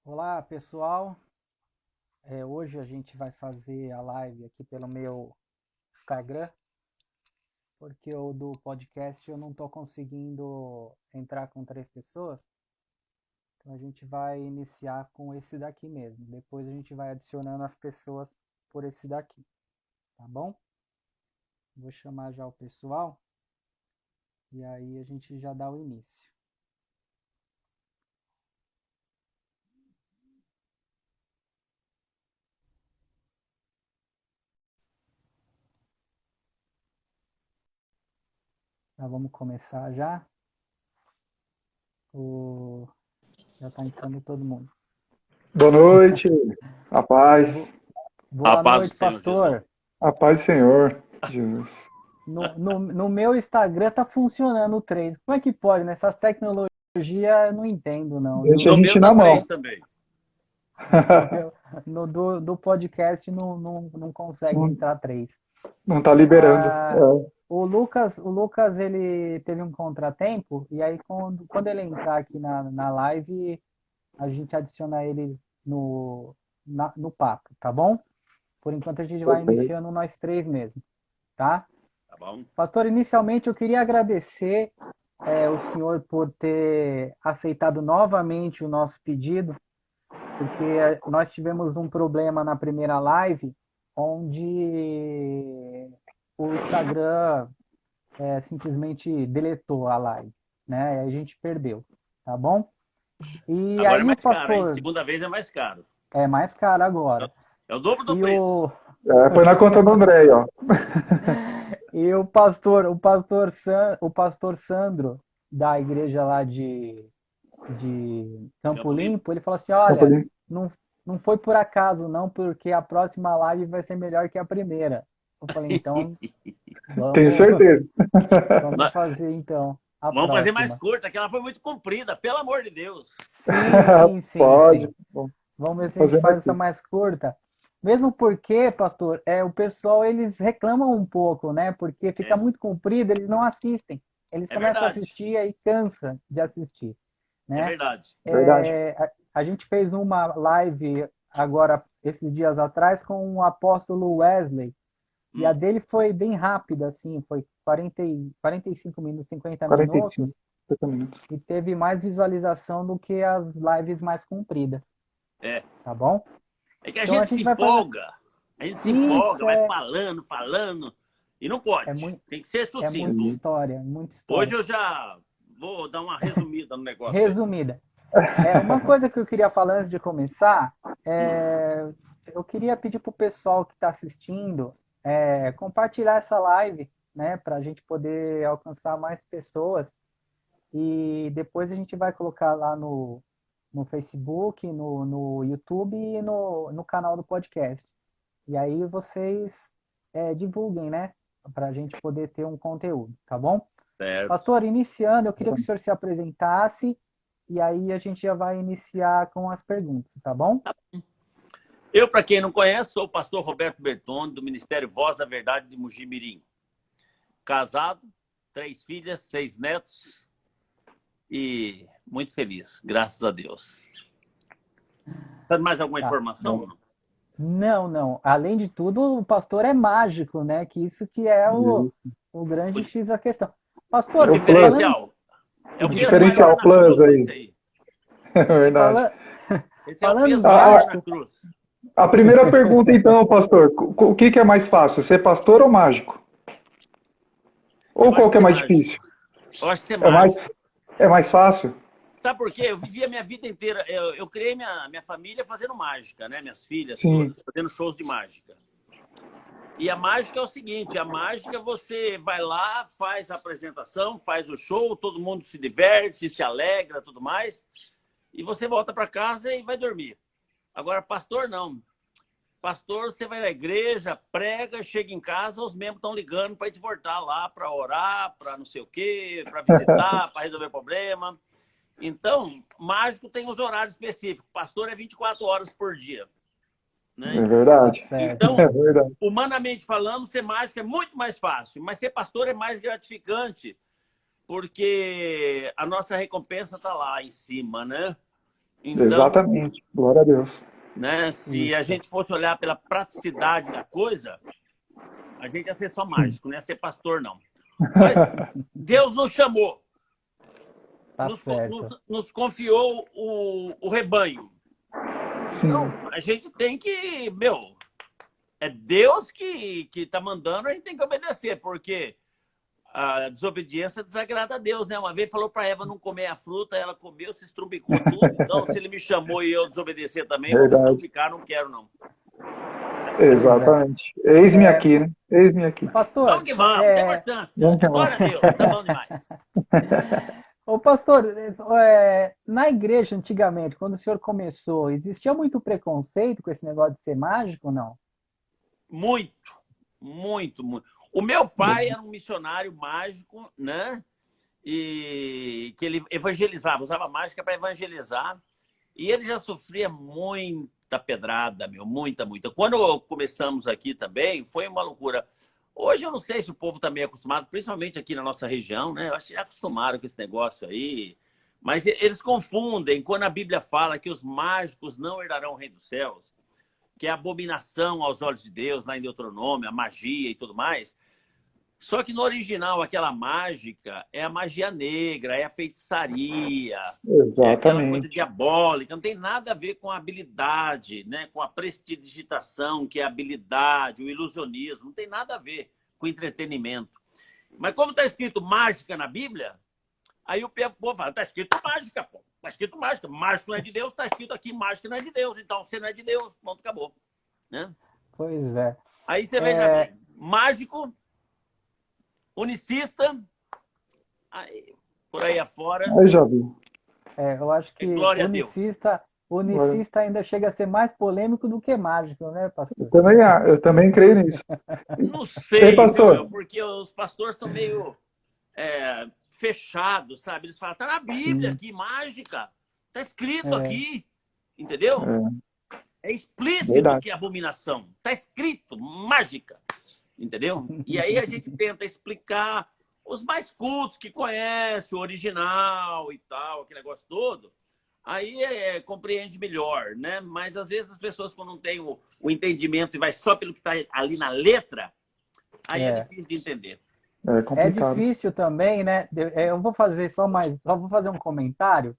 Olá, pessoal. Hoje a gente vai fazer a live aqui pelo meu Instagram, porque o do podcast eu não estou conseguindo entrar com 3 pessoas. Então a gente vai iniciar com esse daqui mesmo. Depois a gente vai adicionando as pessoas por esse daqui, tá bom? Vou chamar já o pessoal e aí a gente já dá o início. Já vamos começar já. O... Já está entrando todo mundo. Boa noite, a Bo- paz, A Boa paz do noite, Senhor Jesus. pastor. a paz do Senhor, Jesus. No meu Instagram tá funcionando o 3. Como é que pode? Nessas tecnologias eu não entendo, não, Deixa viu? a No meu gente dá na mão. três também. No meu, no do podcast não consegue Não, entrar 3. não tá liberando. Ah, o Lucas, ele teve um contratempo, e aí quando ele entrar aqui na live, a gente adiciona ele no papo, tá bom? Por enquanto a gente vai Perfeito. iniciando nós 3 mesmo, tá? Tá bom? Pastor, inicialmente eu queria agradecer o senhor por ter aceitado novamente o nosso pedido, porque nós tivemos um problema na primeira live, onde o Instagram simplesmente deletou a live, né? E a gente perdeu, tá bom? E Agora é aí o mais caro, hein? pastor Segunda vez é mais caro. é mais caro É agora. é o dobro do E preço. o Põe na conta do André aí, ó. E o pastor Sandro, da igreja lá de Campo Campo Limpo. Limpo, ele falou assim: Tá olha, podendo. não, não foi por acaso, não, porque a próxima live vai ser melhor que a primeira. Eu falei, então, Tenho vamos, certeza. vamos Nó- fazer então a Vamos fazer mais próxima. curta, que ela foi muito comprida, pelo amor de Deus. Sim, sim, sim, Pode. sim. Vamos ver se a gente Fazer faz mais essa coisa. mais curta. Mesmo porque, pastor, o pessoal eles reclamam um pouco, né? Porque fica É, muito comprido, eles não assistem. Eles é começam a verdade. assistir e cansa de assistir, É né? verdade. Verdade. A gente fez uma live agora, esses dias atrás, com o apóstolo Wesley. E a Hum. dele foi bem rápida, assim, foi 45 minutos, 50 45, minutos, 50 minutos. e teve mais visualização do que as lives mais compridas, É. tá bom? É que a Então a gente se gente vai fazer. empolga. A gente se empolga, Isso vai falando, falando. E não é, pode. muito, Tem que ser é muita sucinto. Uhum. história, muita Hoje história. eu já vou dar uma resumida no negócio aí. Resumida. Uma coisa que eu queria falar antes de começar, Hum. eu queria pedir para o pessoal que está assistindo compartilhar essa live, né, para a gente poder alcançar mais pessoas. E depois a gente vai colocar lá no Facebook, no YouTube e no canal do podcast. E aí vocês divulguem, né? Para a gente poder ter um conteúdo, tá bom? Certo. Pastor, iniciando, eu queria que o senhor se apresentasse e aí a gente já vai iniciar com as perguntas, tá bom? Eu, para quem não conhece, sou o pastor Roberto Bertone, do Ministério Voz da Verdade de Mugimirim. Casado, 3 filhas, 6 netos e muito feliz, graças a Deus. Tem mais alguma Tá. informação? Não, não. Além de tudo, o pastor é mágico, né? Que isso que é o O, grande X da questão. o Pastor, É o Plus. falando, diferencial. É O o peso maior diferencial na Plus cruz, aí. esse aí. É verdade. fala, Esse é o falando em peso A, maior a, na mágico, cruz. a primeira pergunta, então, pastor. O que é mais fácil, ser pastor ou mágico? Ou Eu acho qual que que é ser mais mágico. difícil? Eu acho que ser É mágico. é mais fácil? Sabe por quê? Eu vivi a minha vida inteira. Eu criei minha família fazendo mágica, né? Minhas filhas Sim. todas, fazendo shows de mágica. E a mágica é o seguinte, a mágica você vai lá, faz a apresentação, faz o show, todo mundo se diverte, se alegra, tudo mais, e você volta para casa e vai dormir. Agora, pastor não. Pastor, você vai na igreja, prega, chega em casa, os membros estão ligando para a gente voltar lá para orar, para não sei o quê, para visitar, para resolver problema. Então, mágico tem os horários específicos. Pastor é 24 horas por dia, É né? tá verdade. certo. É Então, verdade. humanamente falando, ser mágico é muito mais fácil, mas ser pastor é mais gratificante, porque a nossa recompensa está lá em cima, né? Então, Exatamente. Glória a Deus. né, se a Isso. gente fosse olhar pela praticidade da coisa, a gente ia ser só Sim. mágico, não ia ser pastor, não. Mas Deus nos chamou, Tá certo. nos confiou o rebanho. Sim. Então, a gente tem que, é Deus que está mandando, a gente tem que obedecer, porque a desobediência desagrada a Deus, né? Uma vez falou para Eva não comer a fruta, ela comeu, se estrubicou tudo. Então, se ele me chamou e eu desobedecer também, eu vou me Verdade. estrubicar, não quero, não. Exatamente. Eis-me aqui, né? Eis-me aqui. Pastor, Vamos que vamos, não tem importância. Vamos que Glória a vamos. Deus, tá bom demais. ô pastor, na igreja antigamente, quando o senhor começou, existia muito preconceito com esse negócio de ser mágico ou não? Muito, muito, muito. O meu pai era um missionário mágico, né? E que ele evangelizava, usava mágica para evangelizar. E ele já sofria muita pedrada, muita, muita. Quando começamos aqui também, foi uma loucura. Hoje eu não sei se o povo está meio acostumado, principalmente aqui na nossa região, né? Eu acho que já acostumaram com esse negócio aí. Mas eles confundem quando a Bíblia fala que os mágicos não herdarão o reino dos céus, que é abominação aos olhos de Deus, lá em Deuteronômio, a magia e tudo mais. Só que no original, aquela mágica é a magia negra, é a feitiçaria, é aquela coisa Exatamente. diabólica, não tem nada a ver com a habilidade, né? Com a prestidigitação, que é a habilidade, o ilusionismo, não tem nada a ver com entretenimento. Mas como está escrito mágica na Bíblia, aí o povo fala, está escrito mágica, pô. Está escrito mágica. Mágico não é de Deus, está escrito aqui mágica não é de Deus. Então você não é de Deus, ponto, acabou. Né? Pois é. Aí você veja bem, mágico, unicista, aí, por aí afora, Aí já vi. Eu acho que glória a Deus. unicista ainda chega a ser mais polêmico do que mágico, né, pastor? Eu também creio nisso. Não sei, Ei, pastor. porque os pastores são meio fechados, sabe? Eles falam, tá na Bíblia Sim. aqui, mágica, tá escrito aqui, entendeu? É explícito Verdade. que é abominação, tá escrito, mágica, entendeu? E aí a gente tenta explicar, os mais cultos que conhecem o original e tal, aquele negócio todo, aí compreende melhor, né? Mas às vezes as pessoas, quando não têm o entendimento e vai só pelo que está ali na letra, aí é difícil de entender. É É complicado. difícil também, né? Eu vou fazer só vou fazer um comentário.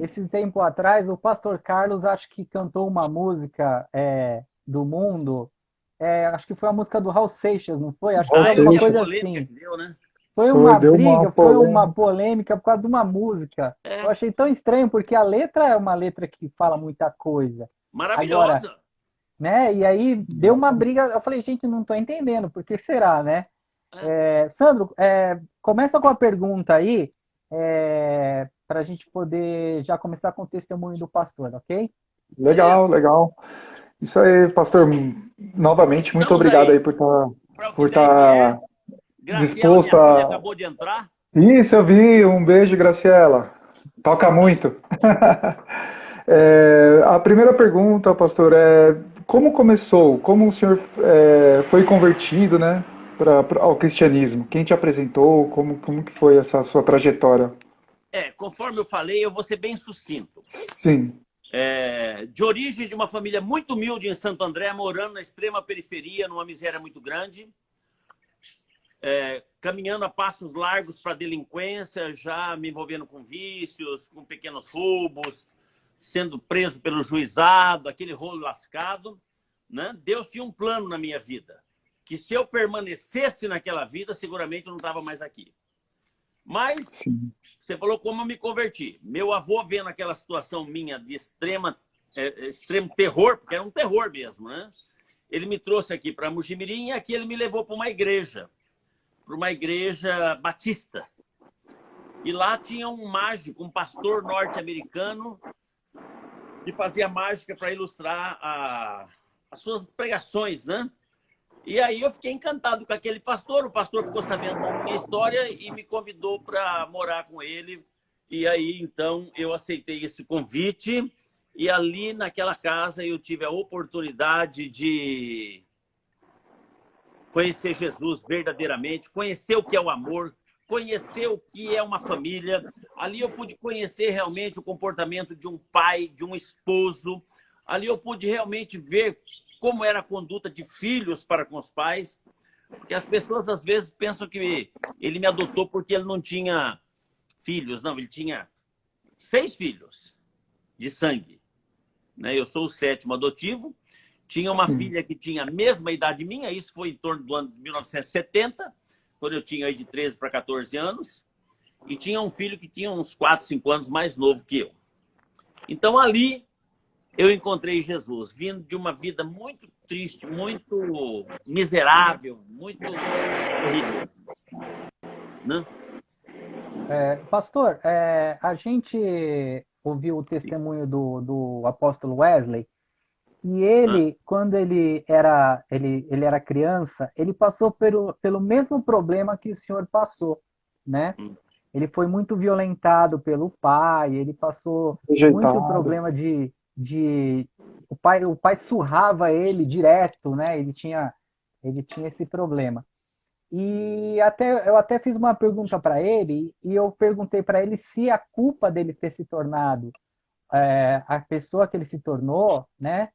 Esse tempo atrás, o pastor Carlos acho que cantou uma música do mundo. Acho que foi a música do Raul Seixas, não foi? Acho que Ou foi alguma E a seja, coisa polêmica assim. que deu, né? Foi uma deu uma briga, foi uma polêmica. polêmica por causa de uma música. Eu achei tão estranho, porque a letra é uma letra que fala muita coisa. Agora, Maravilhosa. né? E aí deu uma briga. Eu falei, gente, não estou entendendo, por que será, né? Sandro, começa com a pergunta aí, para a gente poder já começar com o testemunho do pastor, ok? Legal, legal. Isso aí, pastor. Novamente, muito Estamos obrigado aí. aí Para o que por der e vier. estar Graciela, disposto minha filha, a. acabou de entrar. Isso, eu vi. Um beijo, Graciela. Toca muito. A primeira pergunta, pastor, como começou? Como o senhor foi convertido, né, ao cristianismo? Quem te apresentou? Como que foi essa sua trajetória? Conforme eu falei, eu vou ser bem sucinto. Sim. De origem de uma família muito humilde em Santo André, morando na extrema periferia, numa miséria muito grande, caminhando a passos largos para a delinquência, já me envolvendo com vícios, com pequenos roubos, sendo preso pelo juizado, aquele rolo lascado, né? Deus tinha um plano na minha vida, que se eu permanecesse naquela vida, seguramente eu não estava mais aqui. Mas, Sim. Você falou como eu me converti. Meu avô, vendo aquela situação minha de extremo terror, porque era um terror mesmo, né? Ele me trouxe aqui para Mujimirim e aqui ele me levou para uma igreja batista. E lá tinha um mágico, um pastor norte-americano que fazia mágica para ilustrar as suas pregações, né? E aí eu fiquei encantado com aquele pastor. O pastor ficou sabendo da minha história e me convidou para morar com ele. E aí, então, eu aceitei esse convite. E ali, naquela casa, eu tive a oportunidade de conhecer Jesus verdadeiramente, conhecer o que é o amor, conhecer o que é uma família. Ali eu pude conhecer realmente o comportamento de um pai, de um esposo. Ali eu pude realmente ver como era a conduta de filhos para com os pais. Porque as pessoas, às vezes, pensam que ele me adotou porque ele não tinha filhos. Não, ele tinha 6 filhos de sangue. Né? Eu sou o 7º adotivo. Tinha uma filha que tinha a mesma idade minha. Isso foi em torno do ano de 1970, quando eu tinha aí de 13 para 14 anos. E tinha um filho que tinha uns 4, 5 anos mais novo que eu. Então, ali, eu encontrei Jesus, vindo de uma vida muito triste, muito miserável, muito horrível. Né? Pastor, a gente ouviu o testemunho do apóstolo Wesley, e ele, quando ele era criança, ele passou pelo mesmo problema que o senhor passou, né? Ele foi muito violentado pelo pai, ele passou muito problema o pai surrava ele direto, né? Ele tinha esse problema. E eu até fiz uma pergunta para ele, e eu perguntei para ele se a culpa dele ter se tornado a pessoa que ele se tornou, né?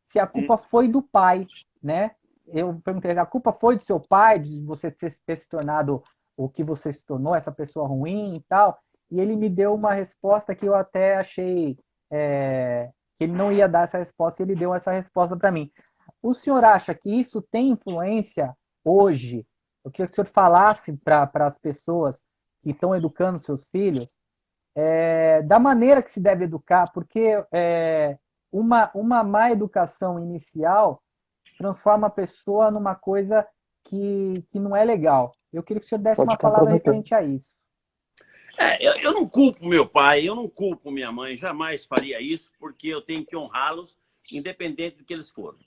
Se a culpa foi do pai, né? Eu perguntei, a culpa foi do seu pai, de você ter se tornado o que você se tornou, essa pessoa ruim e tal? E ele me deu uma resposta que eu até achei que ele não ia dar essa resposta, e ele deu essa resposta para mim. O senhor acha que isso tem influência hoje? Eu queria que o senhor falasse para as pessoas que estão educando seus filhos da maneira que se deve educar, porque uma má educação inicial transforma a pessoa numa coisa que não é legal. Eu queria que o senhor desse uma palavra referente a isso. Eu não culpo meu pai, eu não culpo minha mãe, jamais faria isso, porque eu tenho que honrá-los, independente do que eles foram.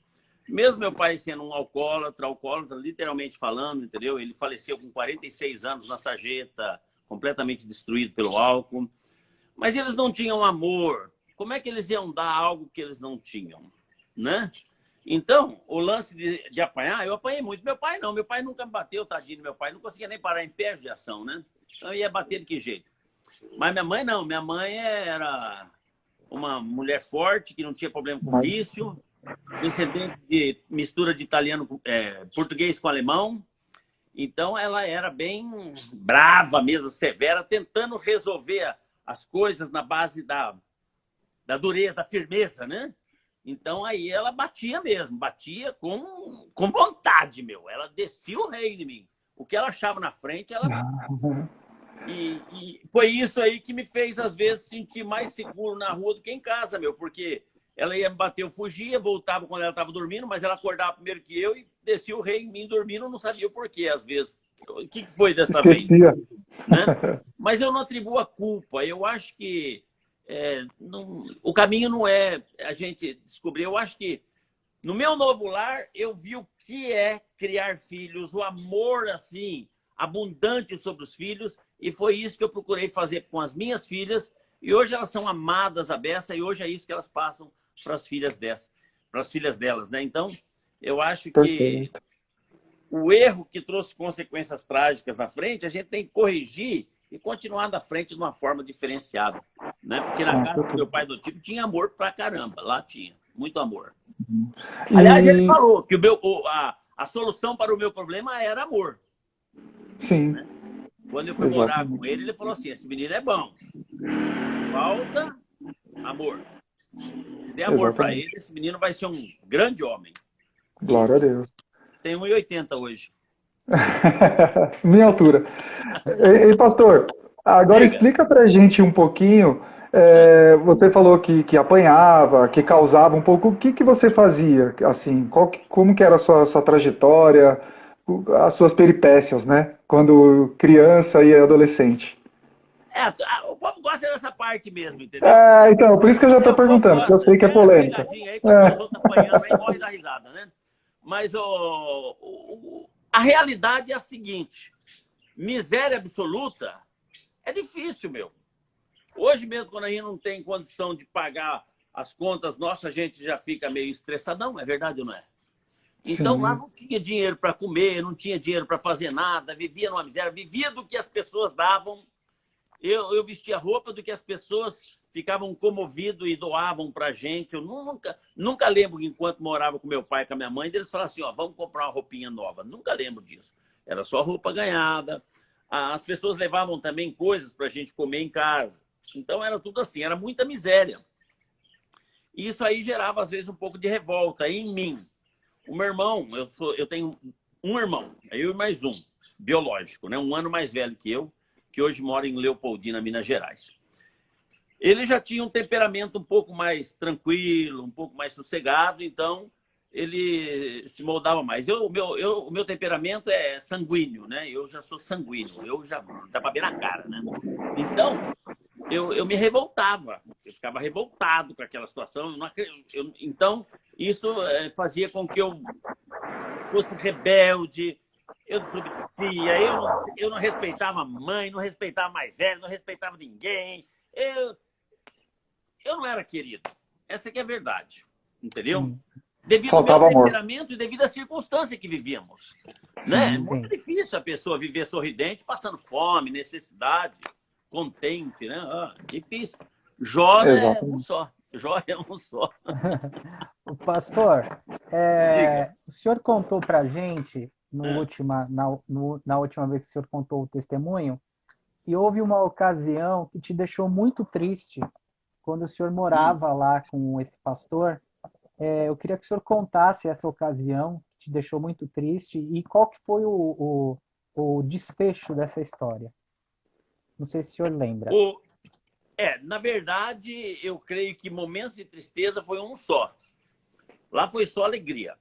Mesmo meu pai sendo um alcoólatra, literalmente falando, entendeu? Ele faleceu com 46 anos na sarjeta, completamente destruído pelo álcool. Mas eles não tinham amor. Como é que eles iam dar algo que eles não tinham? Né? Então, o lance de apanhar, eu apanhei muito. Meu pai não, meu pai nunca me bateu, tadinho. Meu pai não conseguia nem parar em pé de ação, né? Então, eu ia bater de que jeito? Mas minha mãe não. Minha mãe era uma mulher forte, que não tinha problema com vício, descendente de mistura de italiano, português com alemão. Então, ela era bem brava mesmo, severa, tentando resolver as coisas na base da dureza, da firmeza, né? Então, aí ela batia mesmo, batia com vontade, meu. Ela descia o rei em mim. O que ela achava na frente, ela... E foi isso aí que me fez, às vezes, sentir mais seguro na rua do que em casa, meu. Porque ela ia me bater, eu fugia, voltava quando ela estava dormindo, mas ela acordava primeiro que eu e descia o rei em mim dormindo, eu não sabia o porquê, às vezes. O que foi dessa vez? Né? Mas eu não atribuo a culpa. Eu acho que o caminho não é a gente descobrir. Eu acho que no meu novo lar eu vi o que é criar filhos, o amor assim abundante sobre os filhos, e foi isso que eu procurei fazer com as minhas filhas, e hoje elas são amadas à beça, e hoje é isso que elas passam para as filhas delas, né? Então, eu acho que o erro que trouxe consequências trágicas na frente, a gente tem que corrigir e continuar na frente de uma forma diferenciada, né? Porque na casa do meu pai adotivo tinha amor pra caramba, lá tinha muito amor. Aliás, ele falou que a solução para o meu problema era amor. Sim. Né? Quando eu fui morar com ele, ele falou assim, esse menino é bom, falta amor. Se der amor para ele, esse menino vai ser um grande homem. Glória a Deus. Tem 1,80 hoje. Minha altura. E pastor, agora explica pra gente um pouquinho. Você falou que apanhava, que causava um pouco. O que você fazia? Assim, como que era a sua trajetória, as suas peripécias, né? Quando criança e adolescente. O povo gosta dessa parte mesmo, entendeu? Então, por isso que eu já estou perguntando, porque eu sei que é polêmica. Aí, quando os outros apanhando, aí morre da risada, né? Mas a realidade é a seguinte: miséria absoluta é difícil, meu. Hoje mesmo, quando a gente não tem condição de pagar as contas nossas, a gente já fica meio estressadão, é verdade ou não é? Então lá Sim. não tinha dinheiro para comer, não tinha dinheiro para fazer nada, vivia numa miséria, vivia do que as pessoas davam. Eu vestia roupa do que as pessoas ficavam comovidos e doavam para a gente. Eu nunca lembro, enquanto morava com meu pai e com a minha mãe, eles falavam assim, ó, vamos comprar uma roupinha nova. Nunca lembro disso. Era só roupa ganhada. As pessoas levavam também coisas para a gente comer em casa. Então era tudo assim, era muita miséria. E isso aí gerava, às vezes, um pouco de revolta em mim. O meu irmão, eu tenho um irmão, eu e mais um, biológico, né? 1 ano mais velho que eu, que hoje mora em Leopoldina, Minas Gerais. Ele já tinha um temperamento um pouco mais tranquilo, um pouco mais sossegado, então ele se moldava mais. O meu temperamento é sanguíneo, né? Eu já sou sanguíneo, eu já dá para ver na cara, né? Então, eu me revoltava, eu ficava revoltado com aquela situação. Então, isso fazia com que eu fosse rebelde, eu desobedecia, eu não respeitava a mãe, não respeitava mais velho, não respeitava ninguém. Eu não era querido. Essa que é a verdade, entendeu? Devido ao meu Faltava amor. temperamento e devido à circunstância que vivíamos. Sim, Né? É sim. muito difícil a pessoa viver sorridente, passando fome, necessidade, contente, né? Difícil. Jó é um só. Jó é um só. O pastor, Diga. o senhor contou para a gente, na última vez que o senhor contou o testemunho, que houve uma ocasião que te deixou muito triste quando o senhor morava lá com esse pastor. Eu queria que o senhor contasse essa ocasião que te deixou muito triste e qual que foi o desfecho dessa história. Não sei se o senhor lembra. Na verdade, eu creio que momentos de tristeza foi um só. Lá foi só alegria.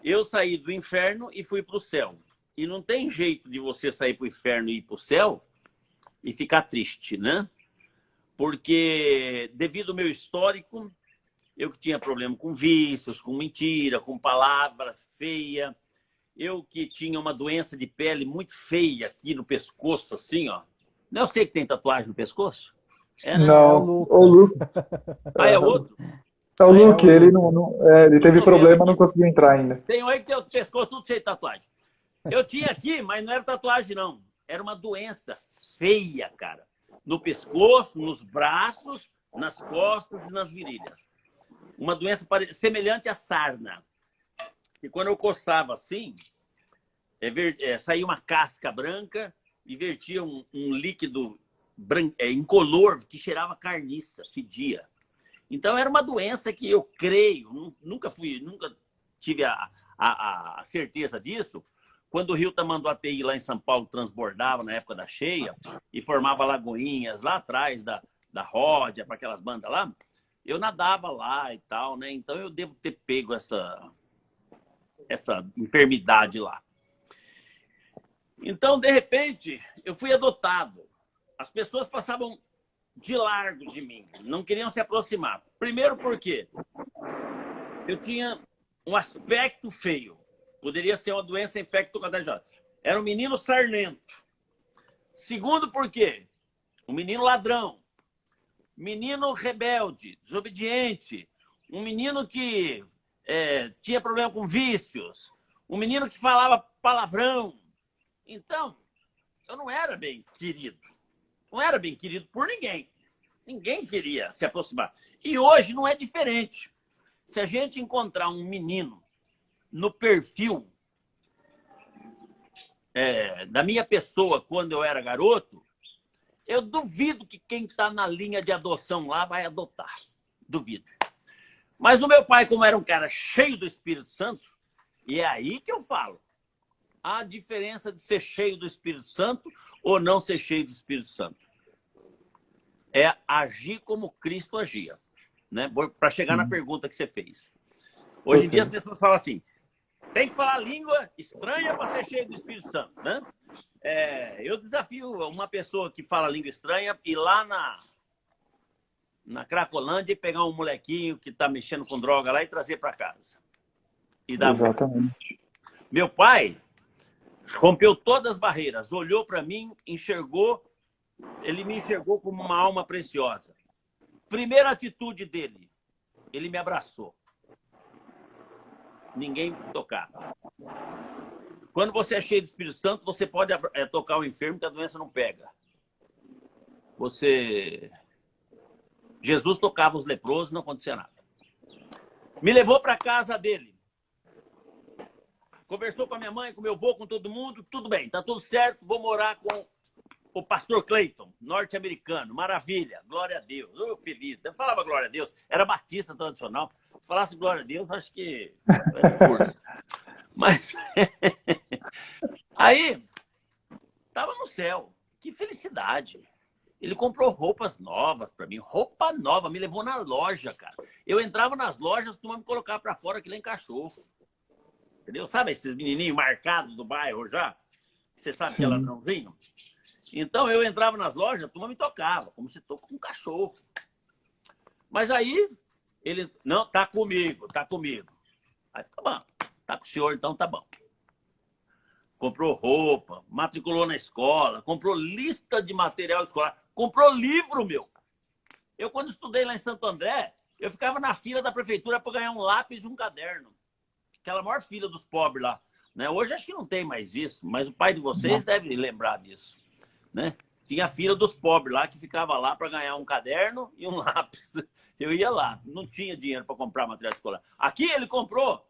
Eu saí do inferno e fui para o céu. E não tem jeito de você sair para o inferno e ir para o céu e ficar triste, né? Porque, devido ao meu histórico, eu que tinha problema com vícios, com mentira, com palavra feia, eu que tinha uma doença de pele muito feia aqui no pescoço, assim, ó. Não, eu sei que tem tatuagem no pescoço? Né? Não, o Luke. É outro? É o Luke, ele ele teve problema, não conseguiu entrar ainda. Tem um aí que tem o pescoço tudo cheio de tatuagem. Eu tinha aqui, mas não era tatuagem, não. Era uma doença feia, cara. No pescoço, nos braços, nas costas e nas virilhas. Uma doença semelhante à sarna. E quando eu coçava assim, saía uma casca branca e vertia um líquido incolor que cheirava carniça, fedia. Então era uma doença que eu creio, nunca tive a certeza disso. Quando o rio Tamanduateí, lá em São Paulo, transbordava na época da cheia e formava lagoinhas lá atrás da Ródia, para aquelas bandas lá, eu nadava lá e tal, né? Então eu devo ter pego essa enfermidade lá. Então, de repente, eu fui adotado. As pessoas passavam de largo de mim, não queriam se aproximar. Primeiro porque eu tinha um aspecto feio. Poderia ser uma doença infecto-contagiosa. Era um menino sarnento. Segundo porque um menino ladrão, menino rebelde, desobediente, um menino que tinha problema com vícios, um menino que falava palavrão. Então, eu não era bem querido. Não era bem querido por ninguém. Ninguém queria se aproximar. E hoje não é diferente. Se a gente encontrar um menino no perfil da minha pessoa quando eu era garoto, eu duvido que quem está na linha de adoção lá vai adotar. Duvido. Mas o meu pai, como era um cara cheio do Espírito Santo, e é aí que eu falo, a diferença de ser cheio do Espírito Santo ou não ser cheio do Espírito Santo. É agir como Cristo agia. Né? Para chegar na pergunta que você fez. Hoje em dia as pessoas falam assim, tem que falar língua estranha para ser cheio do Espírito Santo. Né? Eu desafio uma pessoa que fala língua estranha ir lá na Cracolândia e pegar um molequinho que está mexendo com droga lá e trazer para casa. E dar Exatamente. Meu pai rompeu todas as barreiras, olhou para mim, ele me enxergou como uma alma preciosa. Primeira atitude dele, ele me abraçou. ninguém tocar. Quando você é cheio do Espírito Santo, você pode tocar o enfermo que a doença não pega. Jesus tocava os leprosos, não acontecia nada. Me levou para a casa dele. Conversou com a minha mãe, com meu avô, com todo mundo. Tudo bem, tá tudo certo. Vou morar com o pastor Clayton, norte-americano. Maravilha, glória a Deus. Eu feliz. Eu falava glória a Deus. Era batista tradicional. Se falasse glória a Deus, acho que era discurso. Mas aí, tava no céu. Que felicidade. Ele comprou roupas novas para mim. Roupa nova. Me levou na loja, cara. Eu entrava nas lojas, tu me colocar para fora que nem cachorro. Entendeu? Sabe esses menininhos marcados do bairro já? Você sabe que é ladrãozinho? Então, eu entrava nas lojas, a turma me tocava, como se toca um cachorro. Mas aí, ele, não, tá comigo, tá comigo. Aí fica bom, tá com o senhor, então tá bom. Comprou roupa, matriculou na escola, comprou lista de material escolar, comprou livro, meu. Eu, quando estudei lá em Santo André, eu ficava na fila da prefeitura para ganhar um lápis e um caderno. Aquela maior fila dos pobres lá. Né? Hoje acho que não tem mais isso, mas o pai de vocês deve lembrar disso. Né? Tinha a fila dos pobres lá que ficava lá para ganhar um caderno e um lápis. Eu ia lá, não tinha dinheiro para comprar material escolar. Aqui ele comprou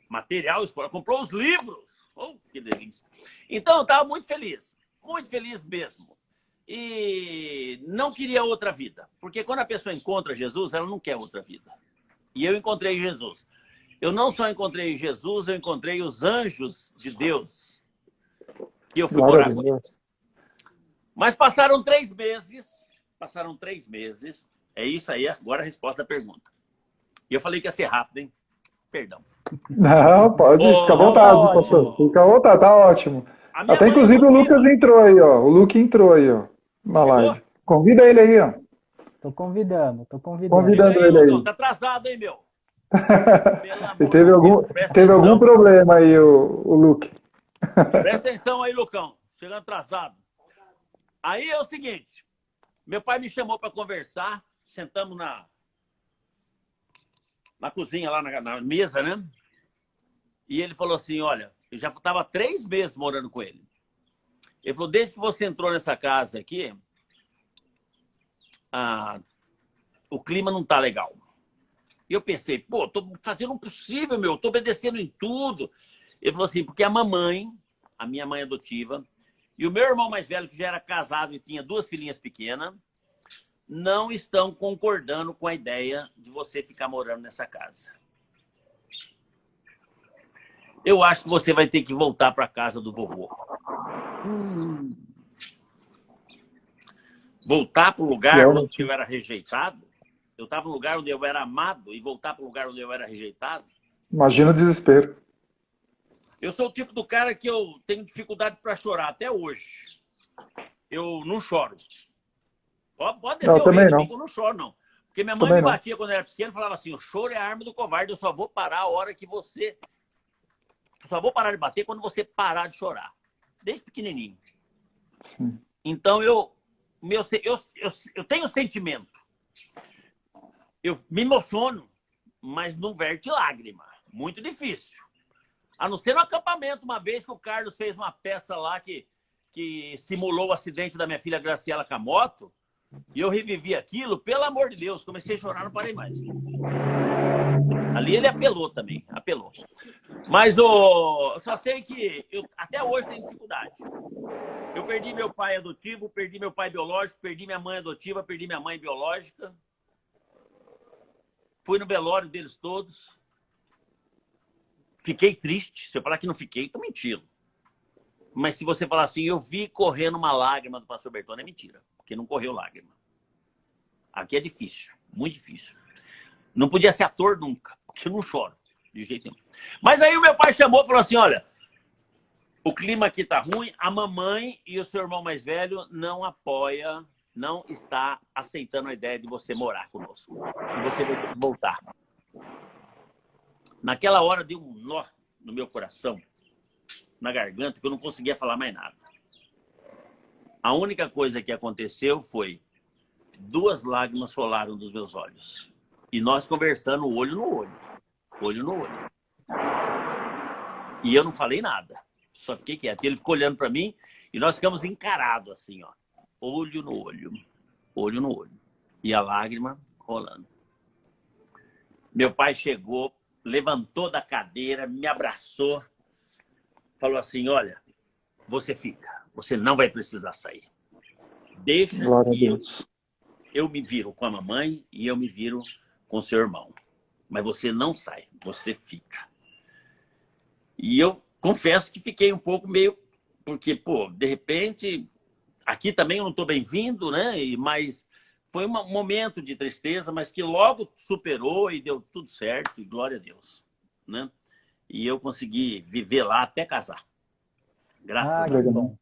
material escolar, comprou os livros. Oh, que delícia. Então eu estava muito feliz mesmo. E não queria outra vida, porque quando a pessoa encontra Jesus, ela não quer outra vida. E eu encontrei Jesus. Eu não só encontrei Jesus, eu encontrei os anjos de Deus. E eu fui morar com eles. Mas passaram 3 meses. É isso aí, agora a resposta da pergunta. E eu falei que ia ser rápido, hein? Perdão. Não, pode, fica à vontade, pastor. Fica à vontade, tá ótimo. Até inclusive o Lucas entrou aí, ó. O Luke entrou aí, ó. Na live. Convida ele aí, ó. Tô convidando. Convidando ele aí. Tá atrasado, hein, meu? E teve algum problema aí, o Luke. Presta atenção aí, Lucão. Chegando atrasado. Aí é o seguinte. Meu pai me chamou para conversar. Sentamos na cozinha, lá na mesa, né? E ele falou assim, olha, eu já estava 3 meses morando com ele. Ele falou, desde que você entrou nessa casa aqui, o clima não tá legal. E eu pensei, pô, tô fazendo o possível, meu, tô obedecendo em tudo. Ele falou assim, porque a minha mãe adotiva, e o meu irmão mais velho, que já era casado e tinha 2 filhinhas pequenas, não estão concordando com a ideia de você ficar morando nessa casa. Eu acho que você vai ter que voltar para a casa do vovô. Voltar para o lugar onde eu era rejeitado? Eu estava no lugar onde eu era amado e voltar para o lugar onde eu era rejeitado? Imagina o desespero. Eu sou o tipo do cara que eu tenho dificuldade para chorar até hoje. Eu não choro. Pode descer o rei de mim que eu não choro, não. Porque minha mãe me batia quando eu era pequeno e falava assim, o choro é a arma do covarde, eu só vou parar a hora que você... Eu só vou parar de bater quando você parar de chorar. Desde pequenininho. Sim. Então, eu tenho sentimento. Eu me emociono, mas não verte lágrima. Muito difícil. A não ser no acampamento, uma vez que o Carlos fez uma peça lá que simulou o acidente da minha filha Graciela com a moto, e eu revivi aquilo, pelo amor de Deus, comecei a chorar, não parei mais. Ali ele apelou também, apelou. Mas eu só sei que eu até hoje tenho dificuldade. Eu perdi meu pai adotivo, perdi meu pai biológico, perdi minha mãe adotiva, perdi minha mãe biológica. Fui no velório deles todos. Fiquei triste. Se eu falar que não fiquei, tô mentindo. Mas se você falar assim, eu vi correndo uma lágrima do pastor Bertone, é mentira. Porque não correu lágrima. Aqui é difícil, muito difícil. Não podia ser ator nunca, porque eu não choro, de jeito nenhum. Mas aí o meu pai chamou e falou assim, olha, o clima aqui tá ruim, a mamãe e o seu irmão mais velho não apoia, não está aceitando a ideia de você morar conosco. E você vai ter que voltar. Naquela hora deu um nó no meu coração, na garganta, que eu não conseguia falar mais nada. A única coisa que aconteceu foi 2 lágrimas rolaram dos meus olhos. E nós conversando olho no olho. olho no olho. E eu não falei nada, só fiquei quieto. Ele ficou olhando para mim e nós ficamos encarados assim, ó, olho no olho, olho no olho. E a lágrima rolando. Meu pai chegou, levantou da cadeira, me abraçou, falou assim, olha, você fica, você não vai precisar sair. Deixa que eu me viro com a mamãe e eu me viro com o seu irmão. Mas você não sai, você fica. E eu confesso que fiquei um pouco meio... Porque, pô, de repente, aqui também eu não estou bem-vindo, né? Mas foi um momento de tristeza, mas que logo superou e deu tudo certo, e glória a Deus, né? E eu consegui viver lá até casar. Graças a Deus. Bom.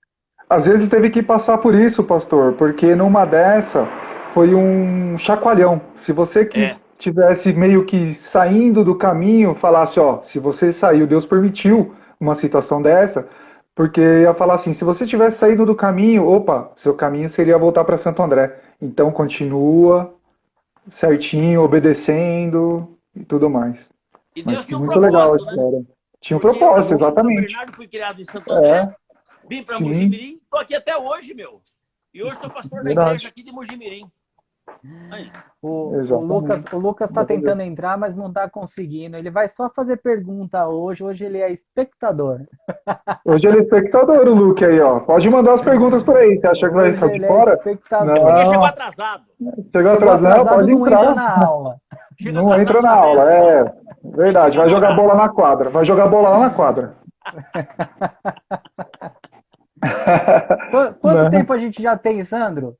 Às vezes teve que passar por isso, pastor, porque numa dessa foi um chacoalhão. Se você que tivesse meio que saindo do caminho, falasse, ó, se você saiu, Deus permitiu uma situação dessa, porque ia falar assim, se você tivesse saído do caminho, opa, seu caminho seria voltar para Santo André. Então continua certinho, obedecendo e tudo mais. E Deus tinha um muito legal a propósito, história. né? Tinha um propósito, exatamente. Eu Bernardo, fui criado em Santo André, vim para Mojimirim, estou aqui até hoje, meu. E hoje sou pastor da igreja aqui de Mojimirim. O Lucas está tentando entrar, mas não está conseguindo. Ele vai só fazer pergunta hoje. Hoje ele é espectador. Hoje ele é espectador, o Luke aí, ó. Pode mandar as perguntas por aí. Você acha que vai ficar de fora? Não. Porque chegou atrasado. Chegou atrasado, pode não entrar. Entra na aula. Não entra na aula, é verdade. Vai jogar bola na quadra. Vai jogar bola lá na quadra. Quanto tempo a gente já tem, Sandro?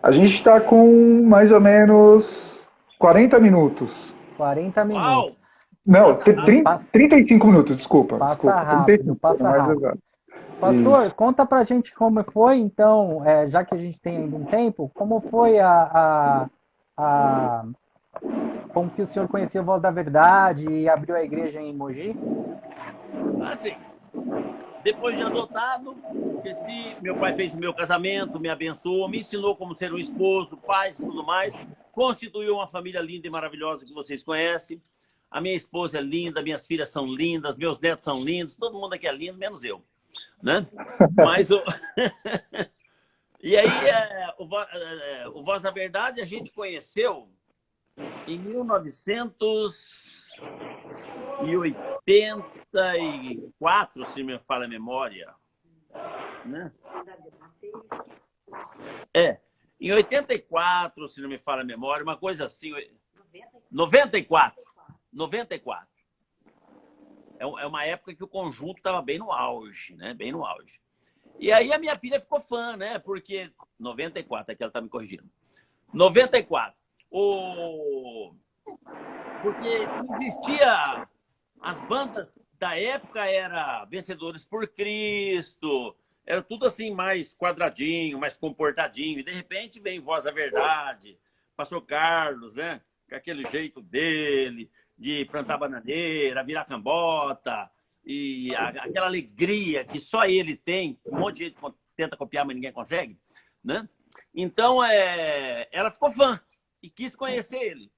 A gente está com mais ou menos 40 minutos. 40 minutos. Não, 35 minutos, desculpa. Passa rápido, passa rápido. Pastor, isso. Conta pra gente como foi, então, já que a gente tem ainda um tempo, como foi como que o senhor conheceu a Voz da Verdade e abriu a igreja em Mogi? Assim, depois de adotado, cresci, meu pai fez o meu casamento, me abençoou, me ensinou como ser um esposo, pai e tudo mais, constituiu uma família linda e maravilhosa que vocês conhecem. A minha esposa é linda, minhas filhas são lindas, meus netos são lindos, todo mundo aqui é lindo, menos eu, né? Mas E aí, o Voz da Verdade a gente conheceu em 1984, se me falha a memória. Né? Em 84, se não me falha a memória, uma coisa assim. 94. É uma época que o conjunto estava bem no auge, né? Bem no auge. E aí a minha filha ficou fã, né? Porque 94, aqui ela está me corrigindo. 94. Porque não existia... As bandas da época eram Vencedores por Cristo, era tudo assim mais quadradinho, mais comportadinho. E de repente vem Voz da Verdade, Pastor Carlos, né? Com aquele jeito dele, de plantar bananeira, virar cambota, e aquela alegria que só ele tem, um monte de gente tenta copiar, mas ninguém consegue, né? Então, ela ficou fã e quis conhecer ele.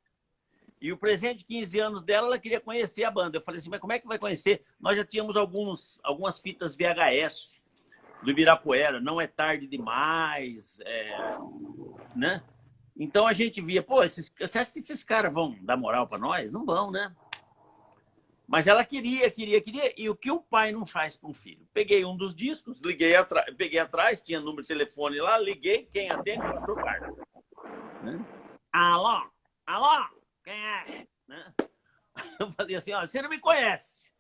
E o presente de 15 anos dela, ela queria conhecer a banda. Eu falei assim, mas como é que vai conhecer? Nós já tínhamos algumas fitas VHS do Ibirapuera, Não é Tarde Demais, né? Então a gente via, pô, você acha que esses caras vão dar moral para nós? Não vão, né? Mas ela queria. E o que o pai não faz para um filho? Peguei um dos discos, peguei atrás, tinha número de telefone lá, liguei, quem atende? O Pastor Carlos. Né? Alô? Quem é? Né? Eu falei assim, ó, você não me conhece.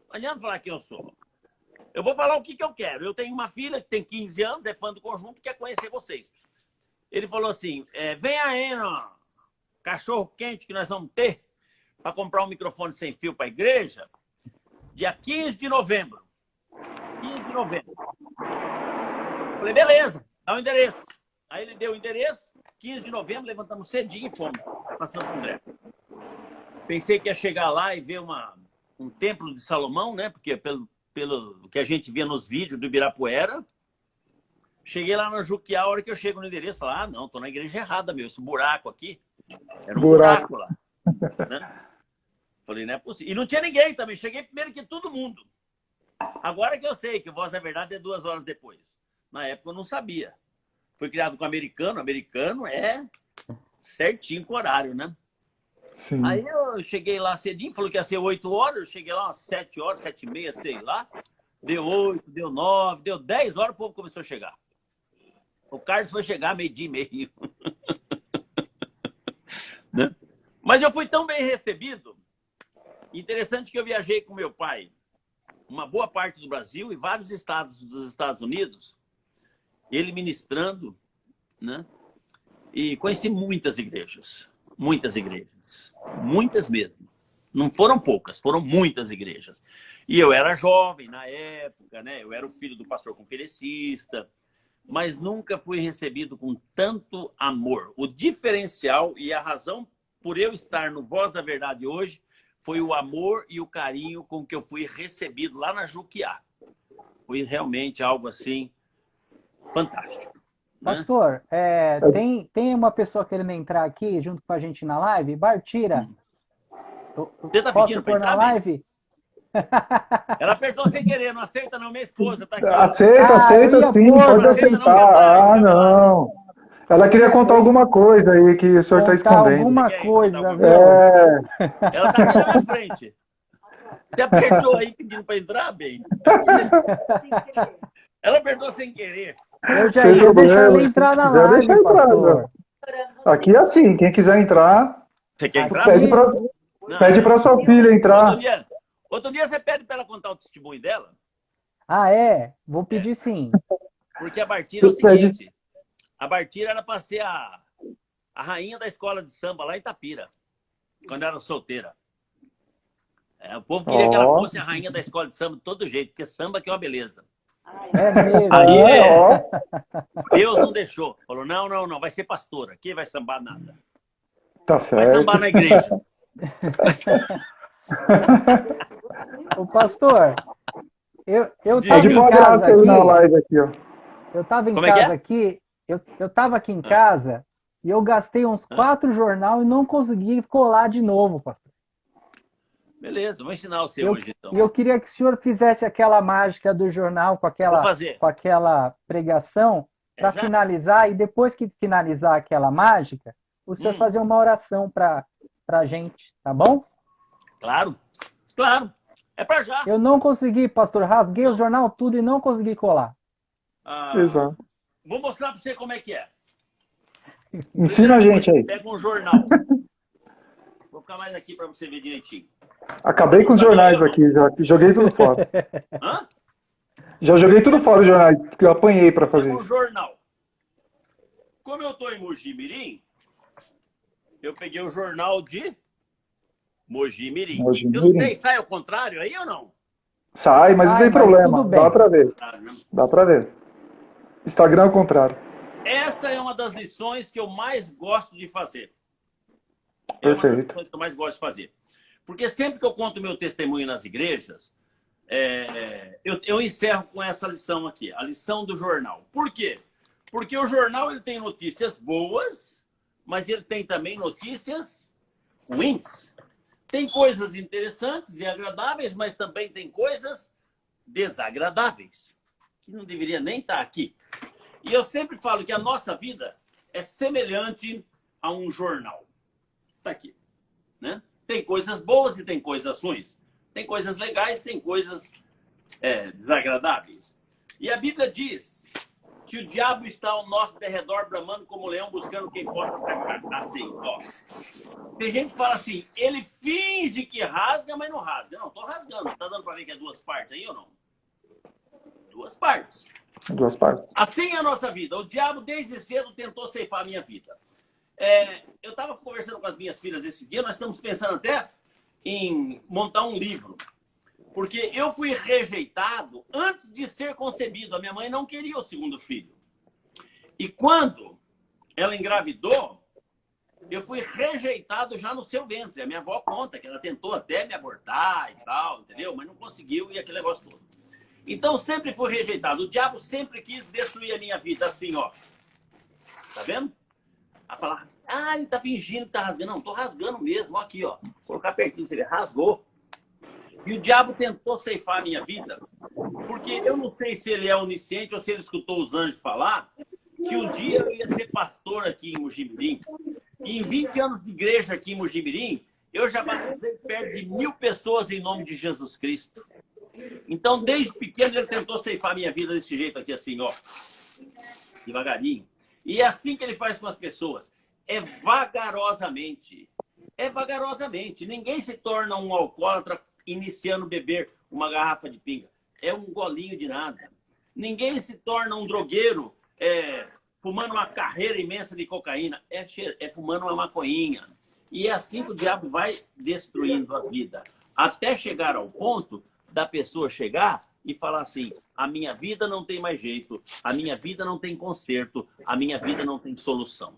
Não adianta falar quem eu sou. Eu vou falar o que eu quero. Eu tenho uma filha que tem 15 anos, é fã do conjunto, quer conhecer vocês. Ele falou assim, vem aí no cachorro quente que nós vamos ter para comprar um microfone sem fio para a igreja, dia 15 de novembro. 15 de novembro. Eu falei, beleza, dá o endereço. Aí ele deu o endereço, 15 de novembro, levantamos cedinho e fomos para Santo André. Pensei que ia chegar lá e ver um templo de Salomão, né? Porque pelo que a gente via nos vídeos do Ibirapuera, cheguei lá no Juquiá, a hora que eu chego no endereço, falei, não, tô na igreja errada, meu, esse buraco aqui, era um buraco lá. Né? Falei, não é possível. E não tinha ninguém também. Cheguei primeiro que todo mundo. Agora que eu sei que Voz da Verdade é 2 horas depois. Na época eu não sabia. Fui criado com americano. Americano é certinho com o horário, né? Sim. Aí eu cheguei lá cedinho, falou que ia ser 8 horas. Eu cheguei lá umas 7 horas, 7h30, sei lá. Deu 8, deu 9, deu 10 horas, o povo começou a chegar. O Carlos foi chegar 12h30. Né? Mas eu fui tão bem recebido. Interessante que eu viajei com meu pai uma boa parte do Brasil e vários estados dos Estados Unidos, ele ministrando, né? E conheci muitas igrejas, muitas mesmo. Não foram poucas, foram muitas igrejas. E eu era jovem na época, né? Eu era o filho do pastor conferencista, mas nunca fui recebido com tanto amor. O diferencial e a razão por eu estar no Voz da Verdade hoje foi o amor e o carinho com que eu fui recebido lá na Juquiá. Foi realmente algo assim fantástico. Né? Pastor, tem uma pessoa querendo entrar aqui junto com a gente na live? Bartira, Você tá posso pedindo para pôr na entrar, live? Ela apertou sem querer, não aceita não, minha esposa tá aqui. Aceita eu ia sim, pôr, pode não aceitar. Não. Ela queria contar alguma coisa aí que o senhor está escondendo. Alguma coisa, viu? Ela tá aqui na minha frente. Você apertou aí pedindo para entrar, bem? Ela apertou sem querer. Eu já ia deixar ela entrar na live, pastor. Aqui é assim, quem quiser entrar, Você quer entrar? Pede para sua filha entrar. Outro dia você pede para ela contar o testemunho dela. Ah, é? Vou pedir sim. Porque a Bartira é o seguinte. A Bartira era para ser a rainha da escola de samba lá em Itapira, quando era solteira. O povo queria que ela fosse a rainha da escola de samba de todo jeito, porque samba que é uma beleza. É mesmo. Aí Deus não deixou. Falou, não, vai ser pastora. Aqui vai sambar nada. Tá certo. Vai sambar na igreja. Ô, pastor, eu Tá de boa graça aí na live aqui, ó. Eu tava em casa aqui, eu tava aqui em casa e eu gastei uns 4 jornal e não consegui colar de novo, pastor. Beleza, vou ensinar você hoje, então. E eu queria que o senhor fizesse aquela mágica do jornal com aquela pregação para finalizar, e depois que finalizar aquela mágica, o senhor fazer uma oração para a gente, tá bom? Claro. É para já. Eu não consegui, pastor, rasguei o jornal tudo e não consegui colar. Exato. Vou mostrar para você como é que é. Ensina a gente aí. Pega um jornal. Vou ficar mais aqui para você ver direitinho. Acabei com os jornais aqui, já joguei tudo fora. Hã? Já joguei tudo fora os jornais, que eu apanhei para fazer Um isso. jornal. Como eu estou em Mogi Mirim, eu peguei o jornal de Mogi Mirim. Eu não sei, sai ao contrário aí ou não? Sai, mas não tem problema. Dá para ver. Dá para ver. Instagram ao contrário. Essa é uma das lições que eu mais gosto de fazer. Perfeito. É uma das lições que eu mais gosto de fazer. Porque sempre que eu conto meu testemunho nas igrejas, eu encerro com essa lição aqui, a lição do jornal. Por quê? Porque o jornal ele tem notícias boas, mas ele tem também notícias ruins. Tem coisas interessantes e agradáveis, mas também tem coisas desagradáveis, que não deveria nem estar aqui. E eu sempre falo que a nossa vida é semelhante a um jornal. Está aqui, né? Tem coisas boas e tem coisas ruins. Tem coisas legais, tem coisas desagradáveis. E a Bíblia diz que o diabo está ao nosso derredor, bramando como leão, buscando quem possa atacar. Assim, ó. Tem gente que fala assim, ele finge que rasga, mas não rasga. Não, estou rasgando. Está dando para ver que é 2 partes aí ou não? 2 partes. 2 partes. Assim é a nossa vida. O diabo, desde cedo, tentou ceifar a minha vida. Eu estava conversando com as minhas filhas esse dia, nós estamos pensando até em montar um livro. Porque eu fui rejeitado antes de ser concebido. A minha mãe não queria o 2º filho. E quando ela engravidou, eu fui rejeitado já no seu ventre. A minha avó conta que ela tentou até me abortar e tal, entendeu? Mas não conseguiu e aquele negócio todo. Então, sempre fui rejeitado. O diabo sempre quis destruir a minha vida assim, ó. Tá vendo? a falar, ele tá fingindo que tá rasgando. Não, tô rasgando mesmo, ó, aqui, ó. Vou colocar pertinho, você vê, rasgou. E o diabo tentou ceifar a minha vida, porque eu não sei se ele é onisciente ou se ele escutou os anjos falar que um dia eu ia ser pastor aqui em Mojimirim. E em 20 anos de igreja aqui em Mojimirim, eu já batizei perto de 1000 pessoas em nome de Jesus Cristo. Então, desde pequeno, ele tentou ceifar a minha vida desse jeito aqui, assim, ó. Devagarinho. E é assim que ele faz com as pessoas. É vagarosamente. É vagarosamente. Ninguém se torna um alcoólatra iniciando a beber uma garrafa de pinga. É um golinho de nada. Ninguém se torna um drogueiro fumando uma carreira imensa de cocaína. É fumando uma maconhinha. E é assim que o diabo vai destruindo a vida. Até chegar ao ponto da pessoa chegar e falar assim, a minha vida não tem mais jeito, a minha vida não tem conserto, a minha vida não tem solução.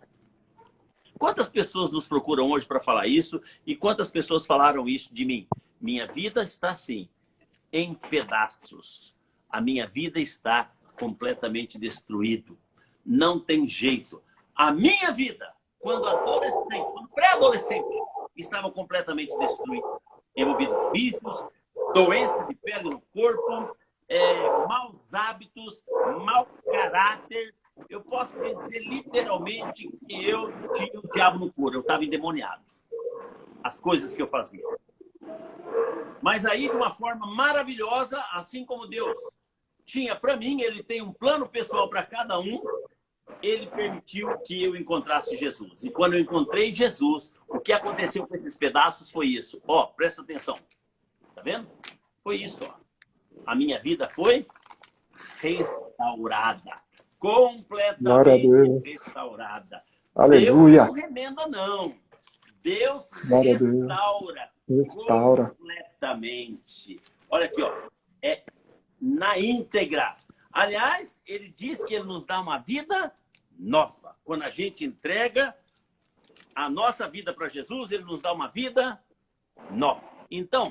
Quantas pessoas nos procuram hoje para falar isso e quantas pessoas falaram isso de mim? Minha vida está assim, em pedaços. A minha vida está completamente destruída. Não tem jeito. A minha vida, quando adolescente, quando pré-adolescente, estava completamente destruída. Envolvido em vícios, doença de pele no corpo, maus hábitos, mau caráter. Eu posso dizer literalmente que eu tinha o diabo no couro, eu estava endemoniado. As coisas que eu fazia. Mas aí, de uma forma maravilhosa, assim como Deus tinha para mim, ele tem um plano pessoal para cada um, ele permitiu que eu encontrasse Jesus. E quando eu encontrei Jesus, o que aconteceu com esses pedaços foi isso. Ó, presta atenção. Tá vendo? Foi isso, ó. A minha vida foi restaurada. Completamente restaurada. Aleluia. Deus não remenda, não. Deus restaura completamente. Olha aqui, ó. É na íntegra. Aliás, ele diz que ele nos dá uma vida nova. Quando a gente entrega a nossa vida para Jesus, ele nos dá uma vida nova. Então,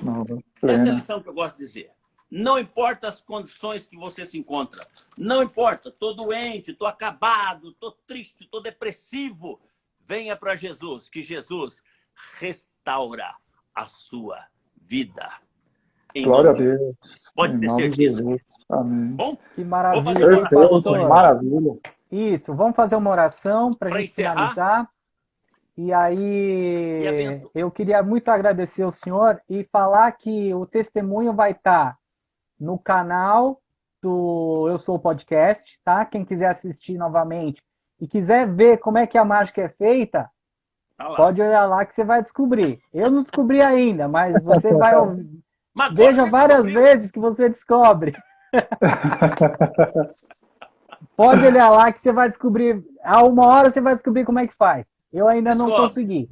essa é a lição que eu gosto de dizer. Não importa as condições que você se encontra. Não importa. Estou doente, estou acabado, estou triste, estou depressivo. Venha para Jesus, que Jesus restaura a sua vida. Glória a Deus. Pode ter certeza. Amém. Bom, que maravilha, pastor. Maravilha. Isso, vamos fazer uma oração para a gente encerrar. finalizar. E aí, eu queria muito agradecer ao senhor e falar que o testemunho vai estar no canal do Eu Sou o Podcast, tá? Quem quiser assistir novamente e quiser ver como é que a mágica é feita, pode olhar lá que você vai descobrir. Eu não descobri ainda, mas você vai ouvir. Veja várias vezes que você descobre. Pode olhar lá que você vai descobrir. A uma hora você vai descobrir como é que faz. Eu ainda não consegui.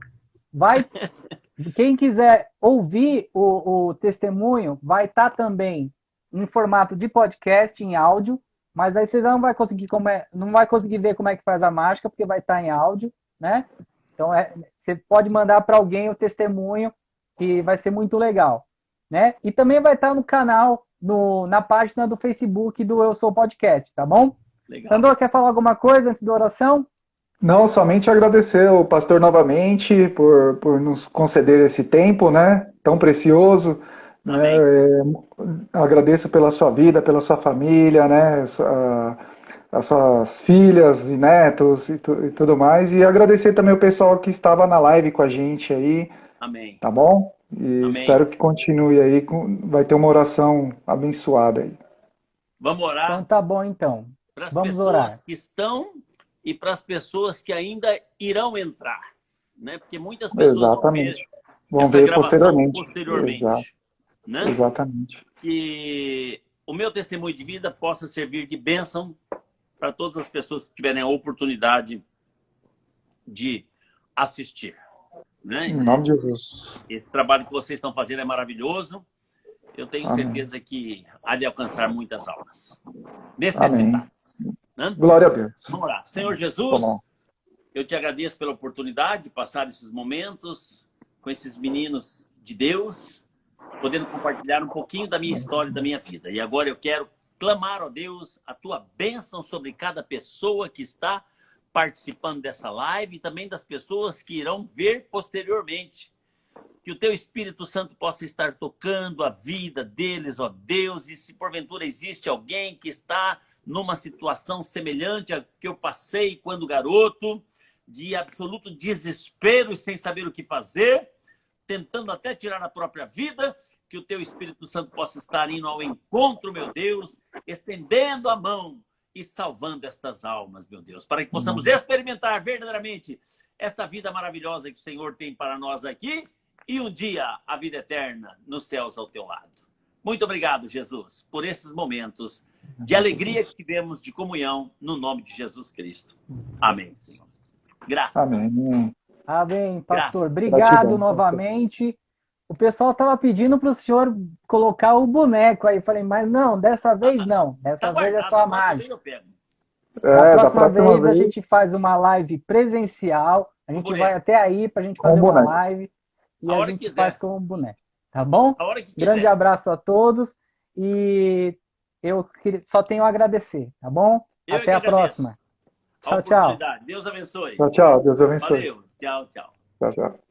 Quem quiser ouvir o testemunho, vai estar também em formato de podcast, em áudio, mas aí vocês não vai conseguir ver como é que faz a mágica, porque vai estar em áudio, né? Então você pode mandar para alguém o testemunho, que vai ser muito legal, né? E também vai estar no canal, na página do Facebook do Eu Sou Podcast, tá bom? Legal. Sandor, quer falar alguma coisa antes da oração? Não, somente agradecer ao pastor novamente por nos conceder esse tempo, né, tão precioso. Né, agradeço pela sua vida, pela sua família, né, as suas filhas e netos e tudo mais. E agradecer também o pessoal que estava na live com a gente aí. Amém. Tá bom? E Amém. Espero que continue aí. Vai ter uma oração abençoada aí. Vamos orar? Então tá bom, então. Para as Vamos pessoas orar. que estão e para as pessoas que ainda irão entrar, né? Porque muitas pessoas vão ver posteriormente. Né? Exatamente. Que o meu testemunho de vida possa servir de bênção para todas as pessoas que tiverem a oportunidade de assistir. Né? Em nome de Jesus. Esse trabalho que vocês estão fazendo é maravilhoso. Eu tenho certeza que há de alcançar muitas almas necessitadas. Né? Glória a Deus. Vamos orar. Senhor Jesus, eu te agradeço pela oportunidade de passar esses momentos com esses meninos de Deus, podendo compartilhar um pouquinho da minha história e da minha vida. E agora eu quero clamar, ó Deus, a tua bênção sobre cada pessoa que está participando dessa live e também das pessoas que irão ver posteriormente. Que o teu Espírito Santo possa estar tocando a vida deles, ó Deus, e se porventura existe alguém que está numa situação semelhante à que eu passei quando garoto, de absoluto desespero e sem saber o que fazer, tentando até tirar a própria vida, que o teu Espírito Santo possa estar indo ao encontro, meu Deus, estendendo a mão e salvando estas almas, meu Deus, para que possamos experimentar verdadeiramente esta vida maravilhosa que o Senhor tem para nós aqui e um dia a vida eterna nos céus ao teu lado. Muito obrigado, Jesus, por esses momentos de alegria que tivemos de comunhão no nome de Jesus Cristo. Amém, Senhor. Graças. Amém. Amém, pastor. Graças. Obrigado Gratidão, novamente. O pessoal estava pedindo para o senhor colocar o boneco aí. Falei, mas não, dessa vez não. Dessa vez é só a mágica. Eu pego. Na da próxima vez a vez, gente faz uma live presencial. A gente boneco. vai até aí para a gente Com fazer uma boneco. live e A a hora gente que quiser. faz com o boneco. Tá bom? A hora que quiser. Grande abraço a todos e só tenho a agradecer, tá bom? Eu Até a próxima. A Tchau, tchau. oportunidade. Deus abençoe. Tchau, tchau. Deus abençoe. Valeu. Tchau, tchau. Tchau, tchau.